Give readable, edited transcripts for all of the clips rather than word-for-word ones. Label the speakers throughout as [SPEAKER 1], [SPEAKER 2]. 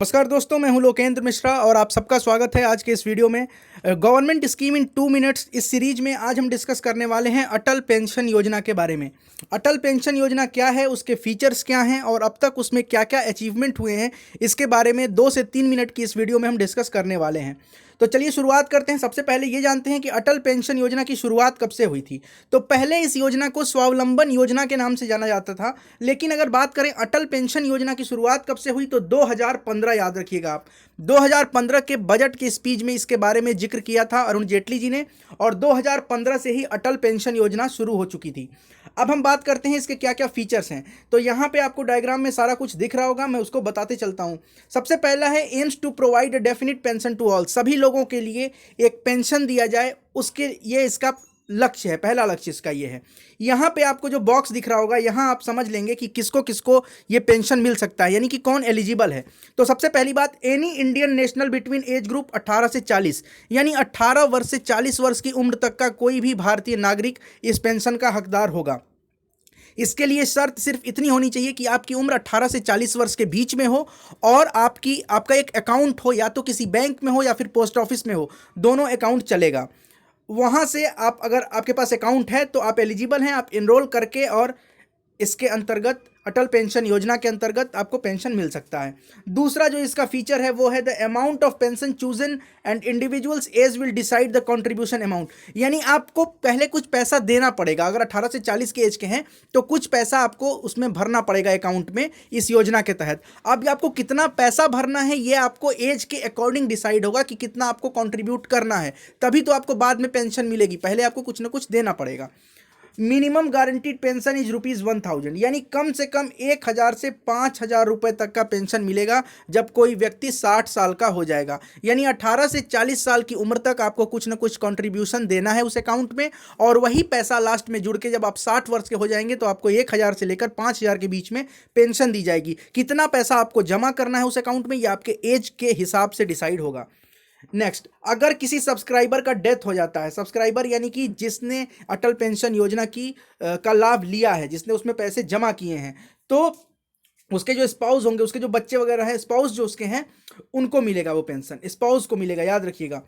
[SPEAKER 1] नमस्कार दोस्तों, मैं हूं लोकेंद्र मिश्रा और आप सबका स्वागत है आज के इस वीडियो में। गवर्नमेंट स्कीम इन 2 मिनट्स इस सीरीज में आज हम डिस्कस करने वाले हैं अटल पेंशन योजना के बारे में। अटल पेंशन योजना क्या है, उसके फीचर्स क्या हैं और अब तक उसमें क्या क्या अचीवमेंट हुए हैं, इसके बारे में 2 से 3 मिनट की इस वीडियो में हम डिस्कस करने वाले हैं। तो चलिए शुरुआत करते हैं। सबसे पहले ये जानते हैं कि अटल पेंशन योजना की शुरुआत कब से हुई थी। तो पहले इस योजना को स्वावलंबन योजना के नाम से जाना जाता था, लेकिन अगर बात करें अटल पेंशन योजना की शुरुआत कब से हुई तो 2015, याद रखिएगा आप, 2015 के बजट के स्पीच में इसके बारे में जिक्र किया था अरुण जेटली जी ने, और 2015 से ही अटल पेंशन योजना शुरू हो चुकी थी। अब हम बात करते हैं इसके क्या क्या फीचर्स हैं। तो यहाँ पे आपको डायग्राम में सारा कुछ दिख रहा होगा, मैं उसको बताते चलता हूँ। सबसे पहला है aims to provide a definite pension to all, सभी लोगों के लिए एक पेंशन दिया जाए, उसके ये इसका लक्ष्य है, पहला लक्ष्य इसका ये है। यहाँ पे आपको जो बॉक्स दिख रहा होगा, यहाँ आप समझ लेंगे कि किसको किसको ये पेंशन मिल सकता है, यानी कि कौन एलिजिबल है। तो सबसे पहली बात, any Indian national between age group 18 से 40, यानी 18 वर्ष से 40 वर्ष की उम्र तक का कोई भी भारतीय नागरिक इस पेंशन का हकदार होगा। इसके लिए शर्त सिर्फ इतनी होनी चाहिए कि आपकी उम्र 18 से 40 वर्ष के बीच में हो और आपका एक अकाउंट हो, या तो किसी बैंक में हो या फिर पोस्ट ऑफिस में हो, दोनों अकाउंट चलेगा। वहाँ से आप, अगर आपके पास अकाउंट है तो आप एलिजिबल हैं, आप इनरोल करके और इसके अंतर्गत अटल पेंशन योजना के अंतर्गत आपको पेंशन मिल सकता है। दूसरा जो इसका फीचर है वो है the amount of pension chosen and individuals as will decide the contribution amount, यानी आपको पहले कुछ पैसा देना पड़ेगा। अगर 18 से 40 के एज के हैं तो कुछ पैसा आपको उसमें भरना पड़ेगा अकाउंट में इस योजना के तहत। अब आपको कितना पैसा भरना है ये आपको एज के अकॉर्डिंग डिसाइड होगा कि कितना आपको कंट्रीब्यूट करना है, तभी तो आपको बाद में पेंशन मिलेगी, पहले आपको कुछ ना कुछ देना पड़ेगा। मिनिमम गारंटीड पेंशन इज ₹1000, यानी कम से कम 1000 से 5000 रुपए तक का पेंशन मिलेगा जब कोई व्यक्ति 60 साल का हो जाएगा। यानी 18 से 40 साल की उम्र तक आपको कुछ ना कुछ कंट्रीब्यूशन देना है उस अकाउंट में, और वही पैसा लास्ट में जुड़ के जब आप 60 वर्ष के हो जाएंगे तो आपको 1000 से लेकर 5000 के बीच में पेंशन दी जाएगी। कितना पैसा आपको जमा करना है उस अकाउंट में, ये आपके एज के हिसाब से डिसाइड होगा। नेक्स्ट, अगर किसी सब्सक्राइबर का डेथ हो जाता है, सब्सक्राइबर यानी कि जिसने अटल पेंशन योजना का लाभ लिया है, जिसने उसमें पैसे जमा किए हैं, तो उसके जो स्पाउस होंगे, उसके जो बच्चे वगैरह हैं, स्पाउस जो उसके हैं, उनको मिलेगा वो पेंशन, स्पाउस को मिलेगा, याद रखिएगा।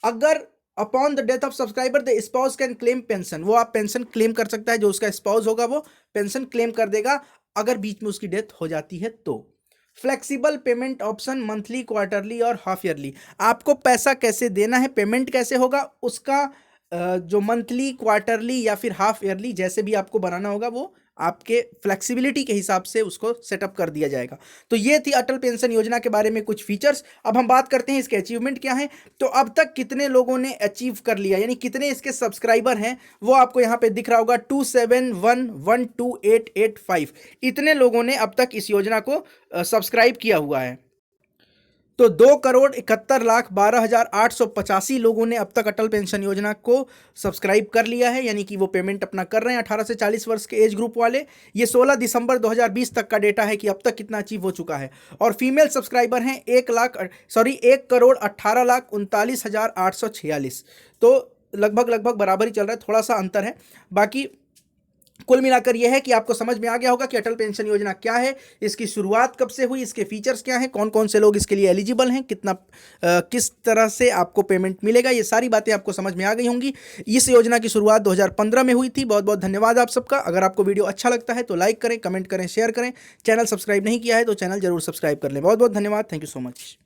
[SPEAKER 1] अगर upon the death of subscriber the spouse can claim pension, वो आप पेंशन क्लेम कर सकता है, जो उसका स्पाउस होगा वो पेंशन क्लेम कर देगा अगर बीच में उसकी डेथ हो जाती है तो। Flexible pavement option, monthly, quarterly और हाफ ईयरली, आपको पैसा कैसे देना है, पेमेंट कैसे होगा, उसका जो मंथली, क्वार्टरली या फिर हाफ ईयरली जैसे भी आपको बनाना होगा वो आपके फ्लेक्सिबिलिटी के हिसाब से उसको सेटअप कर दिया जाएगा। तो ये थी अटल पेंशन योजना के बारे में कुछ फीचर्स। अब हम बात करते हैं इसके अचीवमेंट क्या है। तो अब तक कितने लोगों ने अचीव कर लिया, यानी कितने इसके सब्सक्राइबर हैं, वो आपको यहाँ पे दिख रहा होगा, 271128885। इतने लोगों ने अब तक इस योजना को सब्सक्राइब किया हुआ है। तो 2,71,12,885 लोगों ने अब तक अटल पेंशन योजना को सब्सक्राइब कर लिया है, यानी कि वो पेमेंट अपना कर रहे हैं 18 से 40 वर्ष के एज ग्रुप वाले। ये 16 दिसंबर 2020 तक का डेटा है कि अब तक कितना अचीव हो चुका है। और फीमेल सब्सक्राइबर हैं 1,18,39,846। तो लगभग बराबर ही चल रहा है, थोड़ा सा अंतर है। बाकी कुल मिलाकर यह है कि आपको समझ में आ गया होगा कि अटल पेंशन योजना क्या है, इसकी शुरुआत कब से हुई, इसके फीचर्स क्या हैं, कौन कौन से लोग इसके लिए एलिजिबल हैं, किस तरह से आपको पेमेंट मिलेगा, ये सारी बातें आपको समझ में आ गई होंगी। इस योजना की शुरुआत 2015 में हुई थी। बहुत बहुत धन्यवाद आप सबका। अगर आपको वीडियो अच्छा लगता है तो लाइक करें, कमेंट करें, शेयर करें। चैनल सब्सक्राइब नहीं किया है तो चैनल जरूर सब्सक्राइब कर लें। बहुत बहुत धन्यवाद। Thank you so much.